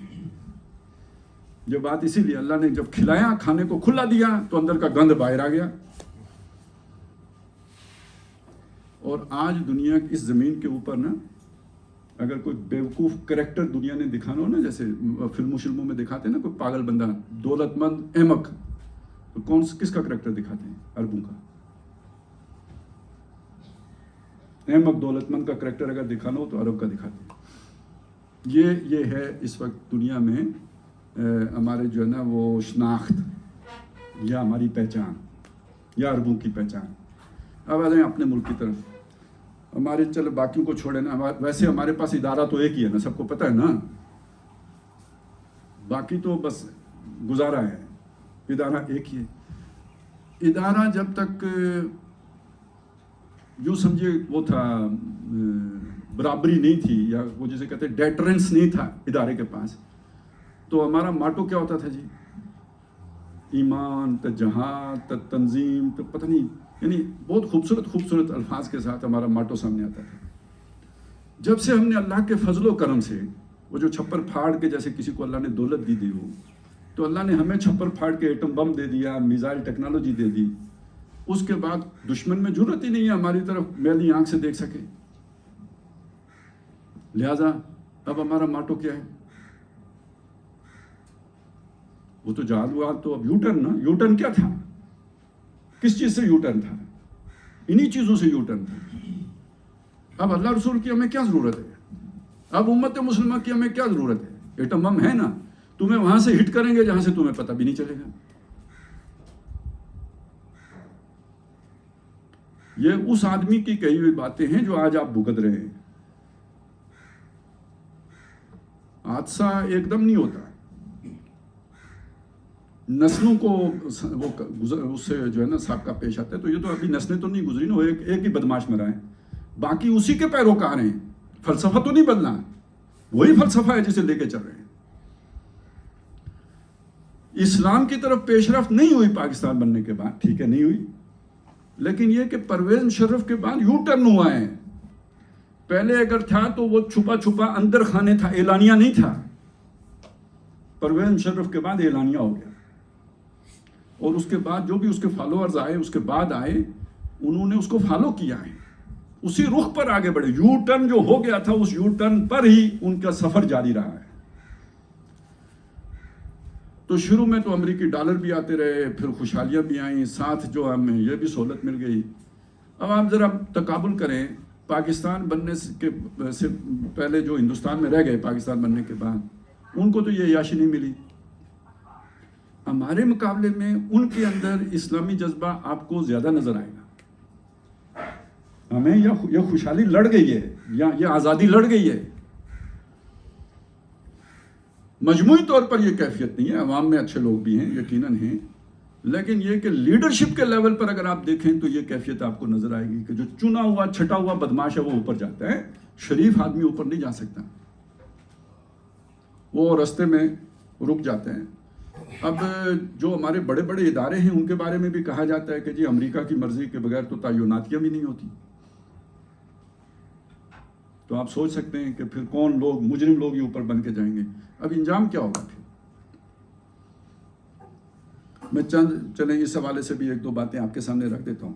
یہ بات اسی لیے اللہ نے جب کھلایا، کھانے کو کھلا دیا تو اندر کا گند باہر آ گیا. اور آج دنیا کی اس زمین کے اوپر نا، اگر کوئی بیوقوف کریکٹر دنیا نے دکھانا ہو نا، جیسے فلموں میں دکھاتے ہیں نا، کوئی پاگل بندہ، دولت مند، احمق، تو کس کا کریکٹر دکھاتے ہیں؟ عربوں کا. احمق دولت مند کا کریکٹر اگر دکھانا ہو تو عرب کا دکھاتے ہیں. یہ ہے اس وقت دنیا میں ہمارے جو ہے نا وہ شناخت یا ہماری پہچان یا عربوں کی پہچان. اب آ جائیں اپنے ملک کی طرف. ہمارے چلو باقیوں کو چھوڑے نا، ویسے ہمارے پاس ادارہ تو ایک ہی ہے نا، سب کو پتہ ہے نا، باقی تو بس گزارا ہے. ادارہ ایک ہی ہے. ادارہ جب تک یوں سمجھے وہ تھا، برابری نہیں تھی، یا وہ جسے کہتے ہیں ڈیٹرنس نہیں تھا ادارے کے پاس، تو ہمارا ماٹو کیا ہوتا تھا جی؟ ایمان تا جہاد تا تنظیم تا پتہ نہیں، یعنی بہت خوبصورت الفاظ کے ساتھ ہمارا ماٹو سامنے آتا تھا. جب سے ہم نے اللہ کے فضل و کرم سے وہ جو چھپر پھاڑ کے، جیسے کسی کو اللہ نے دولت دی ہو، تو اللہ نے ہمیں چھپر پھاڑ کے ایٹم بم دے دیا، میزائل ٹیکنالوجی دے دی. اس کے بعد دشمن میں جرت ہی نہیں ہے ہماری طرف میلی آنکھ سے دیکھ سکے. لہذا اب ہمارا ماٹو کیا ہے؟ وہ تو جہاد واد تو اب یو ٹرن نا. یو ٹرن کیا تھا؟ کس چیز سے یو ٹرن تھا؟ انہی چیزوں سے یو ٹرن تھا. اب اللہ رسول کی ہمیں کیا ضرورت ہے؟ اب امت مسلمہ کی ہمیں کیا ضرورت ہے؟ ایٹم بم ہے نا, تمہیں وہاں سے ہٹ کریں گے جہاں سے تمہیں پتہ بھی نہیں چلے گا. یہ اس آدمی کی کہی ہوئی باتیں ہیں جو آج آپ بھگت رہے ہیں. حادثہ ایک دم نہیں ہوتا, نسلوں کو اس سے جو ہے نا سابقہ پیش آتا ہے. تو یہ تو ابھی نسلیں تو نہیں گزری نا, ایک ہی بدماش مرا ہے, باقی اسی کے پیروکار ہیں. فلسفہ تو نہیں بدلا, وہی فلسفہ ہے جسے لے کے چل رہے ہیں. اسلام کی طرف پیش رفت نہیں ہوئی پاکستان بننے کے بعد, ٹھیک ہے نہیں ہوئی, لیکن یہ کہ پرویز مشرف کے بعد یو ٹرن ہوا ہے. پہلے اگر تھا تو وہ چھپا چھپا اندر خانے تھا, اعلانیہ نہیں تھا. پرویز مشرف کے بعد اعلانیہ ہو گیا, اور اس کے بعد جو بھی اس کے فالوورز آئے, اس کے بعد آئے, انہوں نے اس کو فالو کیا ہے, اسی رخ پر آگے بڑھے. یو ٹرن جو ہو گیا تھا اس یو ٹرن پر ہی ان کا سفر جاری رہا ہے. تو شروع میں تو امریکی ڈالر بھی آتے رہے, پھر خوشحالیاں بھی آئیں, ساتھ جو ہمیں یہ بھی سہولت مل گئی. اب آپ ذرا تقابل کریں, پاکستان بننے سے پہلے جو ہندوستان میں رہ گئے پاکستان بننے کے بعد, ان کو تو یہ عیاشی نہیں ملی. ہمارے مقابلے میں ان کے اندر اسلامی جذبہ آپ کو زیادہ نظر آئے گا. ہمیں یہ خوشحالی لڑ گئی ہے, یا یہ آزادی لڑ گئی ہے. مجموعی طور پر یہ کیفیت نہیں ہے, عوام میں اچھے لوگ بھی ہیں, یقیناً ہیں, لیکن یہ کہ لیڈرشپ کے لیول پر اگر آپ دیکھیں تو یہ کیفیت آپ کو نظر آئے گی کہ جو چنا ہوا چھٹا ہوا بدماش ہے وہ اوپر جاتا ہے, شریف آدمی اوپر نہیں جا سکتا, وہ رستے میں رک جاتے ہیں. اب جو ہمارے بڑے بڑے ادارے ہیں ان کے بارے میں بھی کہا جاتا ہے کہ جی امریکہ کی مرضی کے بغیر تو تعیناتیاں بھی نہیں ہوتی. تو آپ سوچ سکتے ہیں کہ پھر کون لوگ, مجرم لوگ ہی اوپر بن کے جائیں گے. اب انجام کیا ہوگا پھر؟ میں چلیں اس حوالے سے بھی ایک دو باتیں آپ کے سامنے رکھ دیتا ہوں.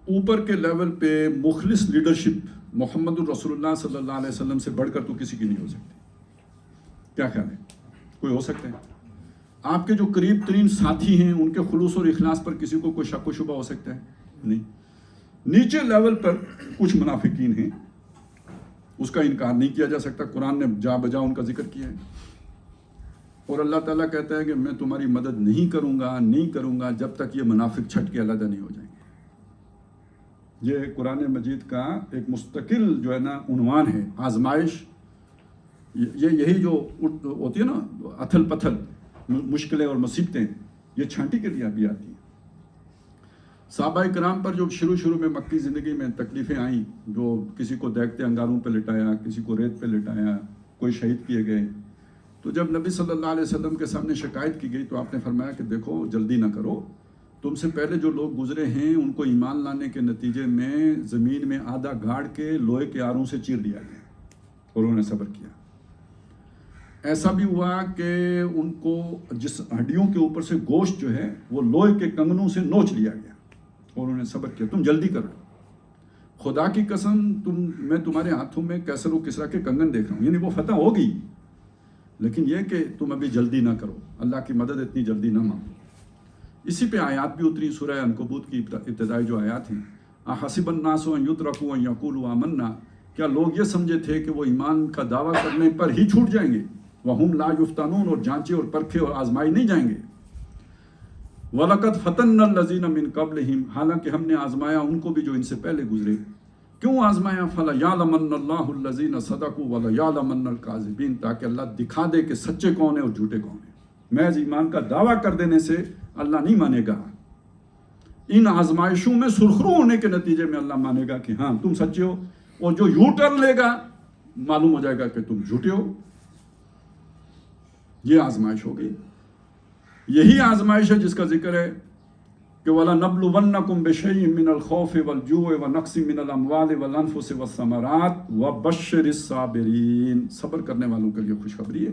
اوپر کے لیول پہ مخلص لیڈرشپ محمد الرسول اللہ صلی اللہ علیہ وسلم سے بڑھ کر تو کسی کی نہیں ہو سکتی. کیا خیال ہے, کوئی ہو سکتا ہے؟ آپ کے جو قریب ترین ساتھی ہیں ان کے خلوص اور اخلاص پر کسی کو کوئی شک و شبہ ہو سکتا ہے؟ نہیں. نیچے لیول پر کچھ منافقین ہیں, اس کا انکار نہیں کیا جا سکتا, قرآن نے جا بجا ان کا ذکر کیا ہے. اور اللہ تعالیٰ کہتا ہے کہ میں تمہاری مدد نہیں کروں گا جب تک یہ منافق چھٹ کے علیحدہ نہیں ہو جائیں گے. یہ قرآن مجید کا ایک مستقل جو ہے نا عنوان ہے. آزمائش یہی جو ہوتی ہے نا اتھل پتھل, مشکلیں اور مصیبتیں, یہ چھانٹی کے لیے بھی آتی ہیں. صحابہ کرام پر جو شروع میں مکی زندگی میں تکلیفیں آئیں, جو کسی کو دیکھتے انگاروں پہ لٹایا, کسی کو ریت پہ لٹایا, کوئی شہید کیے گئے, تو جب نبی صلی اللہ علیہ وسلم کے سامنے شکایت کی گئی تو آپ نے فرمایا کہ دیکھو جلدی نہ کرو, تم سے پہلے جو لوگ گزرے ہیں ان کو ایمان لانے کے نتیجے میں زمین میں آدھا گاڑ کے لوہے کے آروں سے چیر دیا گیا, اور انہوں نے صبر کیا. ایسا بھی ہوا کہ ان کو جس ہڈیوں کے اوپر سے گوشت جو ہے وہ لوہے کے کنگنوں سے نوچ لیا گیا, اور انہوں نے صبر کیا. تم جلدی کرو, خدا کی قسم میں تمہارے ہاتھوں میں کیسر و کسرا کے کنگن دیکھ رہا ہوں, یعنی وہ فتح ہوگی, لیکن یہ کہ تم ابھی جلدی نہ کرو, اللہ کی مدد اتنی جلدی نہ مانگو. اسی پہ آیات بھی اتری, سورہ عنکبوت کی ابتدائی جو آیات ہیں, احسب الناس ان یترکوا ان یقولوا آمنا, کیا لوگ یہ سمجھے تھے کہ وہ ایمان کا دعویٰ کرنے پر ہی چھوٹ جائیں گے, وہم لا یفتنون, اور جانچے اور پرکھے اور آزمائی نہیں جائیں گے. وَلَقَدْ فَتَنَّا الَّذِينَ مِن قَبْلِهِمْ, حالانکہ ہم نے آزمایا ان کو بھی جو ان سے پہلے گزرے. کیوں آزمایا؟ فَلَيَعْلَمَنَّ اللَّهُ الَّذِينَ صَدَقُوا وَلَيَعْلَمَنَّ الْكَاذِبِينَ, تاکہ اللہ دکھا دے کہ سچے کون ہیں اور جھوٹے کون ہیں. محض ایمان کا دعویٰ کر دینے سے اللہ نہیں مانے گا, ان آزمائشوں میں سرخرو ہونے کے نتیجے میں اللہ مانے گا کہ ہاں تم سچے ہو, اور جو یو ٹرن لے گا معلوم ہو جائے گا کہ تم جھوٹے ہو. یہ آزمائش ہو گئی. یہی آزمائش ہے جس کا ذکر ہے کہ وَلَنَبْلُوَنَّكُمْ بِشَيْءٍ مِّنَ الْخَوْفِ وَالْجُوعِ وَنَقْصٍ مِّنَ الْأَمْوَالِ وَالْأَنفُسِ وَالثَّمَرَاتِ وَبَشِّرِ الصَّابِرِينَ, صبر کرنے والوں کے لیے خوشخبری ہے.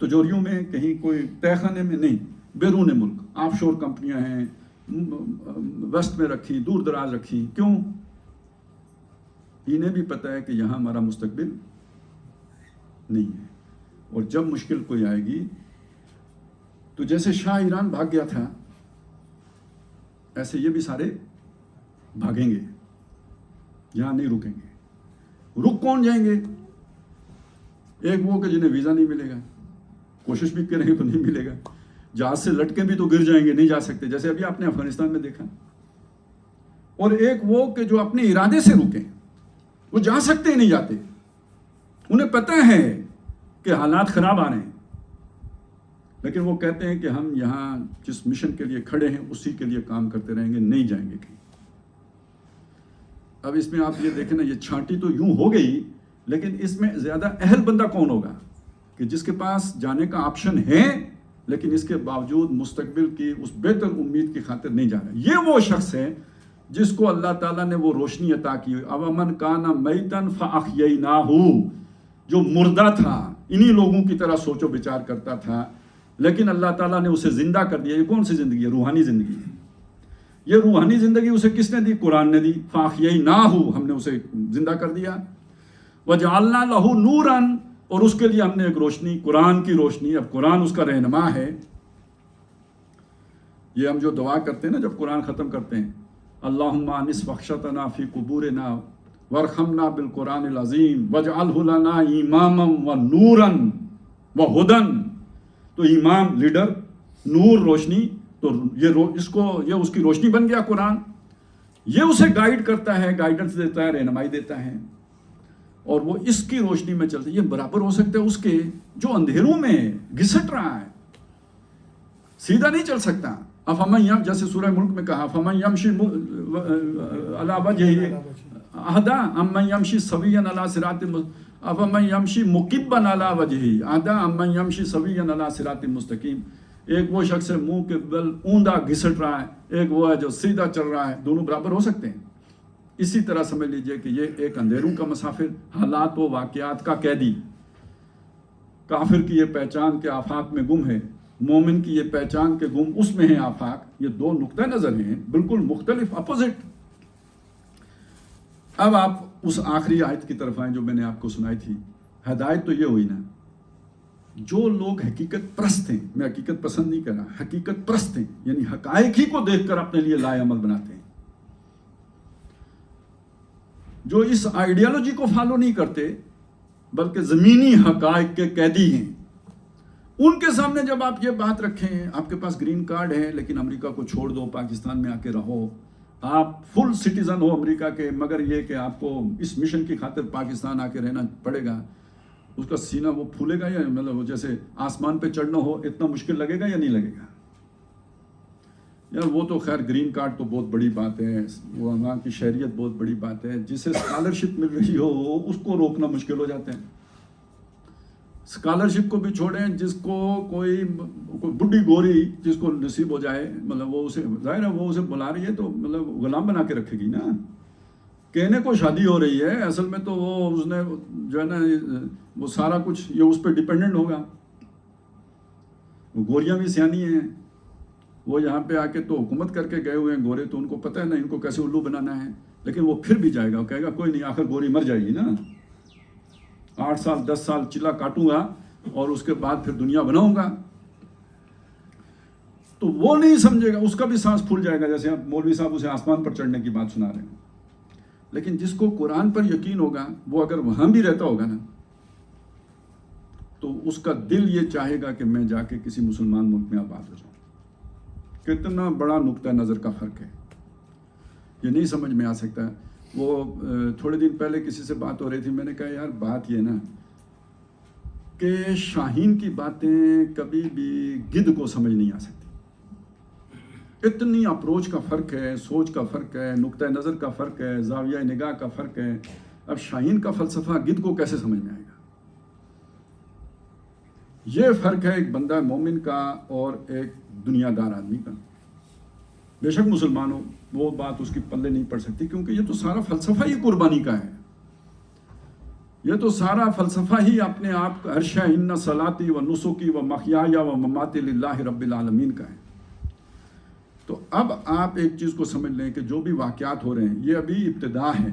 تجوریوں میں کہیں کوئی تہ خانے میں نہیں، بیرون ملک آف شور کمپنیاں ہیں، ویسٹ میں رکھی، دور دراز رکھی. کیوں؟ انہیں بھی پتہ ہے کہ یہاں ہمارا مستقبل نہیں ہے، اور جب مشکل کوئی آئے گی تو جیسے شاہ ایران بھاگ گیا تھا ایسے یہ بھی سارے بھاگیں گے، یہاں نہیں رکیں گے. رک کون جائیں گے؟ ایک وہ کہ جنہیں ویزا نہیں ملے گا، کوشش بھی کریں گے تو نہیں ملے گا، جہاز سے لٹکے بھی تو گر جائیں گے، نہیں جا سکتے، جیسے ابھی آپ نے افغانستان میں دیکھا. اور ایک وہ کہ جو اپنے ارادے سے رکیں، وہ جا سکتے ہی نہیں جاتے، انہیں پتہ ہے کہ حالات خراب آ رہے ہیں، لیکن وہ کہتے ہیں کہ ہم یہاں جس مشن کے لیے کھڑے ہیں اسی کے لیے کام کرتے رہیں گے، نہیں جائیں گے کہیں. اب اس میں آپ یہ دیکھیں نا، یہ چھانٹی تو یوں ہو گئی، لیکن اس میں زیادہ اہل بندہ کون ہوگا کہ جس کے پاس جانے کا آپشن ہے لیکن اس کے باوجود مستقبل کی اس بہتر امید کی خاطر نہیں جا رہا. یہ وہ شخص ہے جس کو اللہ تعالیٰ نے وہ روشنی عطا کی. اومن کان میتن فاحییناہ، جو مردہ تھا، انہی لوگوں کی طرح سوچ و بچار کرتا تھا، لیکن اللہ تعالیٰ نے اسے زندہ کر دیا. یہ کون سی زندگی ہے؟ روحانی زندگی ہے. یہ روحانی زندگی اسے کس نے دی؟ قرآن نے دی. فاحییناہ، ہم نے اسے زندہ کر دیا. وجعلنا لہ نورا، اور اس کے لیے ہم نے ایک روشنی، قرآن کی روشنی. اب قرآن اس کا رہنما ہے. یہ ہم جو دعا کرتے ہیں نا جب قرآن ختم کرتے ہیں، اللہم انس بخشتنا فی قبورنا وارحمنا بالقرآن العظیم واجعلہ لنا اماما ونورا وہدی. تو امام لیڈر، نور روشنی، تو یہ اس کی روشنی بن گیا قرآن. یہ اسے گائیڈ کرتا ہے، گائیڈنس دیتا ہے، رہنمائی دیتا ہے، اور وہ اس کی روشنی میں چلتا ہے. یہ برابر ہو سکتا ہے اس کے جو اندھیروں میں گھسٹ رہا ہے، سیدھا نہیں چل سکتا. افمن یم، جیسے سورہ ملک میں کہا، افمن یمشی علی وجہہ اہدی امن یمشی سویا علی صراط افمن یمشی مکبا علی وجہہ اہدی امن یمشی سویا علی صراط مستقیم. ایک وہ شخص ہے منہ کے بل اوندا گھسٹ رہا ہے، ایک وہ ہے جو سیدھا چل رہا ہے. دونوں برابر ہو سکتے ہیں. اسی طرح سمجھ لیجئے کہ یہ ایک اندھیروں کا مسافر، حالات و واقعات کا قیدی. کافر کی یہ پہچان کے آفاق میں گم ہے، مومن کی یہ پہچان کے گم اس میں ہیں آفاق. یہ دو نقطہ نظر ہیں بالکل مختلف، اپوزٹ. اب آپ اس آخری آیت کی طرف آئیں جو میں نے آپ کو سنائی تھی. ہدایت تو یہ ہوئی نا، جو لوگ حقیقت پرست ہیں، میں حقیقت پسند نہیں کر رہا، حقیقت پرست ہیں، یعنی حقائق ہی کو دیکھ کر اپنے لیے لائے عمل بناتے ہیں، جو اس آئیڈیالوجی کو فالو نہیں کرتے بلکہ زمینی حقائق کے قیدی ہیں، ان کے سامنے جب آپ یہ بات رکھیں، آپ کے پاس گرین کارڈ ہے لیکن امریکہ کو چھوڑ دو، پاکستان میں آ کے رہو، آپ فل سٹیزن ہو امریکہ کے، مگر یہ کہ آپ کو اس مشن کی خاطر پاکستان آ کے رہنا پڑے گا، اس کا سینہ وہ پھولے گا یا مطلب جیسے آسمان پہ چڑھنا ہو اتنا مشکل لگے گا یا نہیں لگے گا؟ یار وہ تو خیر گرین کارڈ تو بہت بڑی بات ہے، وہ وہاں کی شہریت بہت بڑی بات ہے. جسے اسکالرشپ مل رہی ہو اس کو روکنا مشکل ہو جاتا ہے. اسکالرشپ کو بھی چھوڑیں، جس کو کوئی بڈھی گوری جس کو نصیب ہو جائے، مطلب وہ اسے ظاہر ہے وہ اسے بلا رہی ہے تو مطلب غلام بنا کے رکھے گی نا. کہنے کو شادی ہو رہی ہے، اصل میں تو وہ اس نے جو ہے نا وہ سارا کچھ یہ اس پہ ڈیپینڈنٹ ہوگا. وہ گوریاں بھی سیانی ہیں، وہ یہاں پہ آ کے تو حکومت کر کے گئے ہوئے ہیں گورے، تو ان کو پتہ ہے نا ان کو کیسے الو بنانا ہے. لیکن وہ پھر بھی جائے گا، وہ کہے گا کوئی نہیں، آخر گوری مر جائے گی نا، 8 سال 10 سال چلا کاٹوں گا اور اس کے بعد پھر دنیا بناؤں گا. تو وہ نہیں سمجھے گا، اس کا بھی سانس پھول جائے گا، جیسے آپ مولوی صاحب اسے آسمان پر چڑھنے کی بات سنا رہے ہیں. لیکن جس کو قرآن پر یقین ہوگا، وہ اگر وہاں بھی رہتا ہوگا نا تو اس کا دل یہ چاہے گا کہ میں جا کے کسی مسلمان ملک میں آباد ہو جاؤں. کتنا بڑا نقطہ نظر کا فرق ہے، یہ نہیں سمجھ میں آ سکتا. وہ تھوڑے دن پہلے کسی سے بات ہو رہی تھی، میں نے کہا یار بات یہ نا کہ شاہین کی باتیں کبھی بھی گدھ کو سمجھ نہیں آ سکتی. اتنی اپروچ کا فرق ہے، سوچ کا فرق ہے، نقطہ نظر کا فرق ہے، زاویہ نگاہ کا فرق ہے. اب شاہین کا فلسفہ گدھ کو کیسے سمجھ میں آئے گا؟ یہ فرق ہے ایک بندہ مومن کا اور ایک دنیا دار آدمی کا. بے شک مسلمان ہو، وہ بات اس کی پلے نہیں پڑ سکتی، کیونکہ یہ تو سارا فلسفہ ہی قربانی کا ہے. یہ تو سارا فلسفہ ہی اپنے آپ کا عرشہ ان صلاتی و نسکی و محیایا و مماتی للہ رب العالمین کا ہے. تو اب آپ ایک چیز کو سمجھ لیں کہ جو بھی واقعات ہو رہے ہیں یہ ابھی ابتدا ہے.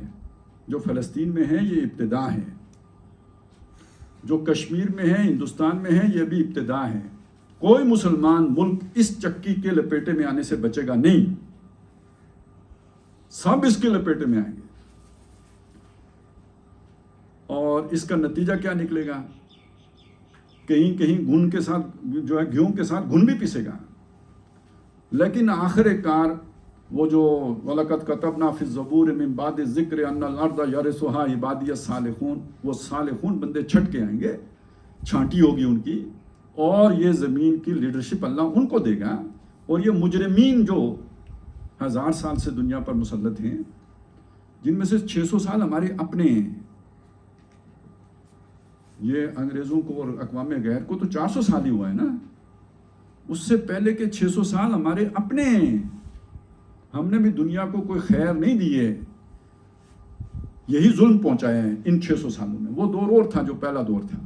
جو فلسطین میں ہے یہ ابتدا ہے، جو کشمیر میں ہے، ہندوستان میں ہے، یہ ابھی ابتدا ہے. کوئی مسلمان ملک اس چکی کے لپیٹے میں آنے سے بچے گا نہیں، سب اس کے لپیٹے میں آئیں گے. اور اس کا نتیجہ کیا نکلے گا؟ کہیں کہیں گھن کے ساتھ جو ہے گھیوں کے ساتھ گھن بھی پیسے گا. لیکن آخر کار وہ جو وَلَقَدْ كَتَبْنَا فِي الزَّبُورِ مِن بَعْدِ الذِّكْرِ أَنَّ الْأَرْضَ يَرِثُهَا عِبَادِيَ الصَّالِحُونَ. وہ صالحون بندے چھٹ کے آئیں گے، چھانٹی ہوگی ان کی، اور یہ زمین کی لیڈرشپ اللہ ان کو دے گا. اور یہ مجرمین جو 1000 سال سے دنیا پر مسلط ہیں، جن میں سے 600 سال ہمارے اپنے ہیں. یہ انگریزوں کو اور اقوام غیر کو تو 400 سال ہی ہوا ہے نا، اس سے پہلے کے 600 سال ہمارے اپنے ہیں. ہم نے بھی دنیا کو کوئی خیر نہیں دی ہے، یہی ظلم پہنچایا ہے ان 600 سالوں میں. وہ دور اور تھا جو پہلا دور تھا.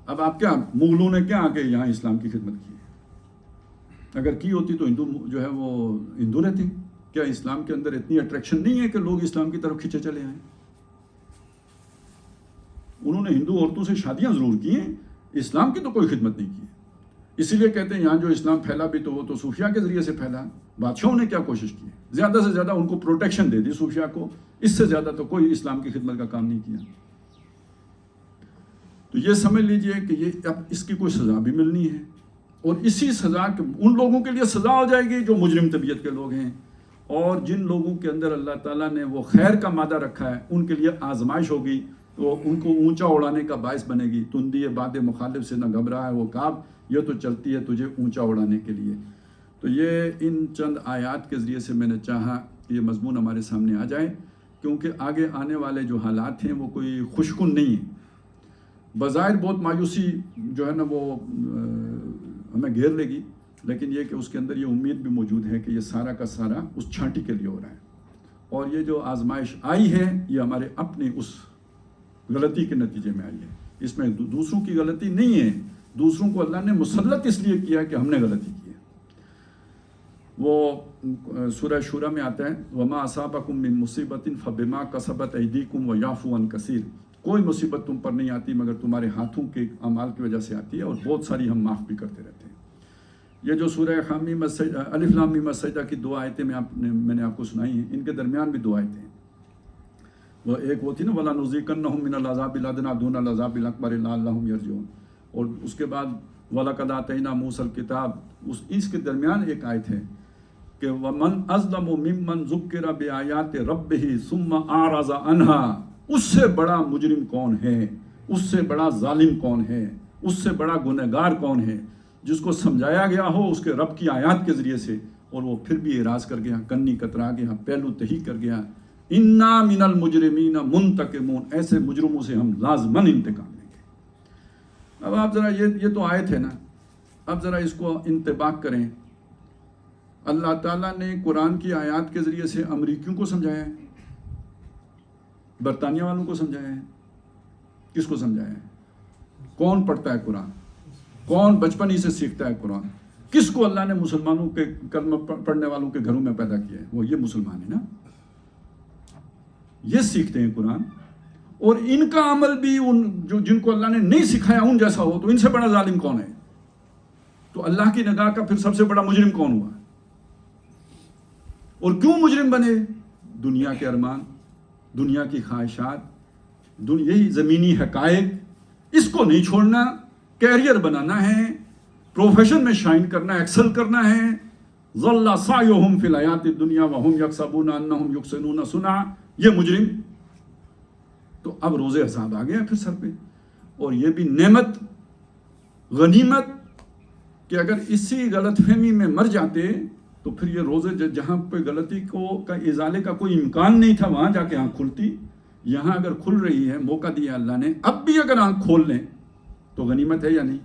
اب آپ کیا، مغلوں نے کیا آ کے یہاں اسلام کی خدمت کی ہے؟ اگر کی ہوتی تو ہندو جو ہے وہ ہندو رہتے. کیا اسلام کے اندر اتنی اٹریکشن نہیں ہے کہ لوگ اسلام کی طرف کھینچے چلے آئیں؟ انہوں نے ہندو عورتوں سے شادیاں ضرور کی ہیں، اسلام کی تو کوئی خدمت نہیں کی. اسی لیے کہتے ہیں یہاں جو اسلام پھیلا بھی تو وہ تو صوفیہ کے ذریعے سے پھیلا. بادشاہوں نے کیا کوشش کی؟ زیادہ سے زیادہ ان کو پروٹیکشن دے دی صوفیہ کو، اس سے زیادہ تو کوئی اسلام کی خدمت کا کام نہیں کیا. تو یہ سمجھ لیجئے کہ یہ اب اس کی کوئی سزا بھی ملنی ہے، اور اسی سزا کے ان لوگوں کے لیے سزا ہو جائے گی جو مجرم طبیعت کے لوگ ہیں. اور جن لوگوں کے اندر اللہ تعالیٰ نے وہ خیر کا مادہ رکھا ہے ان کے لیے آزمائش ہوگی، تو ان کو اونچا اڑانے کا باعث بنے گی. تندی باد مخالف سے نہ گھبرا ہے وہ کعب، یہ تو چلتی ہے تجھے اونچا اڑانے کے لیے. تو یہ ان چند آیات کے ذریعے سے میں نے چاہا کہ یہ مضمون ہمارے سامنے آ جائے، کیونکہ آگے آنے والے جو حالات ہیں وہ کوئی خوشکن نہیں ہیں. بظاہر بہت مایوسی جو ہے نا وہ ہمیں گھیر لے گی، لیکن یہ کہ اس کے اندر یہ امید بھی موجود ہے کہ یہ سارا کا سارا اس چھانٹی کے لیے ہو رہا ہے. اور یہ جو آزمائش آئی ہے یہ ہمارے اپنی اس غلطی کے نتیجے میں آئی ہے. اس میں دوسروں کی غلطی نہیں ہے، دوسروں کو اللہ نے مسلط اس لیے کیا کہ ہم نے غلطی کی ہے. وہ سورہ شورى میں آتا ہے وَمَا أَصَابَكُم مِّن مُّصِيبَةٍ فَبِمَا كَسَبَتْ أَيْدِيكُمْ وَيَعْفُو عَن كَثِيرٍ. کوئی مصیبت تم پر نہیں آتی مگر تمہارے ہاتھوں کے اعمال کی وجہ سے آتی ہے، اور بہت ساری ہم معاف بھی کرتے رہتے ہیں. یہ جو سورہ حامیم الف لام میم السجدہ کی دو آیتیں میں نے آپ کو سنائی ہیں، ان کے درمیان بھی دو آیتیں ہیں. وہ ایک وہ تھی نا وَلَنُذِيقَنَّهُم مِّنَ الْعَذَابِ الْأَدْنَىٰ دُونَ الْعَذَابِ الْأَكْبَرِ لَعَلَّهُمْ يَرْجِعُونَ. اور اس کے بعد وَلَقَدْ آتَيْنَا مُوسَى الْكِتَابَ، اس کے درمیان ایک آیت ہے کہ وَمَنْ أَظْلَمُ مِمَّنْ ذُكِّرَ بِآيَاتِ رَبِّهِ ثُمَّ أَعْرَضَ عَنْهَا. اس سے بڑا مجرم کون ہے، اس سے بڑا ظالم کون ہے، اس سے بڑا گنہگار کون ہے جس کو سمجھایا گیا ہو اس کے رب کی آیات کے ذریعے سے اور وہ پھر بھی اعراض کر گیا، کنی کترا گیا، پہلو تہی کر گیا. اِنَّا مِنَ الْمُجْرِمِينَ مُنْتَقِمُونَ. ایسے مجرموں سے ہم لازماً انتقام لیں گے. اب آپ ذرا یہ تو آیت ہے نا، اب ذرا اس کو انطباق کریں. اللہ تعالیٰ نے قرآن کی آیات کے ذریعے سے امریکیوں کو سمجھایا ہے، برطانیہ والوں کو سمجھایا ہے. کس کو سمجھایا ہے؟ کون پڑھتا ہے قرآن؟ کون بچپن ہی سے سیکھتا ہے قرآن؟ کس کو اللہ نے مسلمانوں کے کلمہ پڑھنے والوں کے گھروں میں پیدا کیا ہے؟ وہ یہ مسلمان ہیں نا، یہ سیکھتے ہیں قرآن. اور ان کا عمل بھی جن کو اللہ نے نہیں سکھایا ان جیسا ہو تو ان سے بڑا ظالم کون ہے؟ تو اللہ کی نگاہ کا پھر سب سے بڑا مجرم کون ہوا؟ اور کیوں مجرم بنے؟ دنیا کے ارمان، دنیا کی خواہشات، یہی زمینی حقائق، اس کو نہیں چھوڑنا. کیریئر بنانا ہے، پروفیشن میں شائن کرنا ہے، ایکسل کرنا ہے. ظل سعیہم فی الحیات الدنیا وہم یحسبون انہم یحسنون صنعا. یہ مجرم. تو اب روز حساب آ گیا پھر سر پہ. اور یہ بھی نعمت، غنیمت کہ اگر اسی غلط فہمی میں مر جاتے تو پھر یہ روزے جہاں پہ غلطی کا ازالے کا کوئی امکان نہیں تھا وہاں جا کے آنکھ کھلتی. یہاں اگر کھل رہی ہے، موقع دیا اللہ نے، اب بھی اگر آنکھ کھول لیں تو غنیمت ہے یا نہیں؟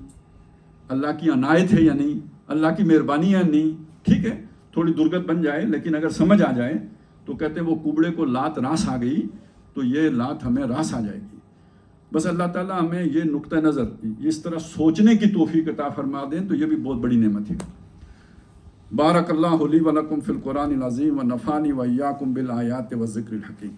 اللہ کی عنایت ہے یا نہیں؟ اللہ کی مہربانی ہے یا نہیں؟ ٹھیک ہے تھوڑی درگت بن جائے لیکن اگر سمجھ آ جائے تو کہتے ہیں وہ کبڑے کو لات راس آ گئی تو یہ لات ہمیں راس آ جائے گی. بس اللہ تعالیٰ ہمیں یہ نقطہ نظر اس طرح سوچنے کی توفیق عطا فرما دیں تو یہ بھی بہت بڑی نعمت ہے. بارک اللہ لی و لکم فی القرآن العظیم و نفعنی و ایاکم بالآیات و ذکر الحکیم.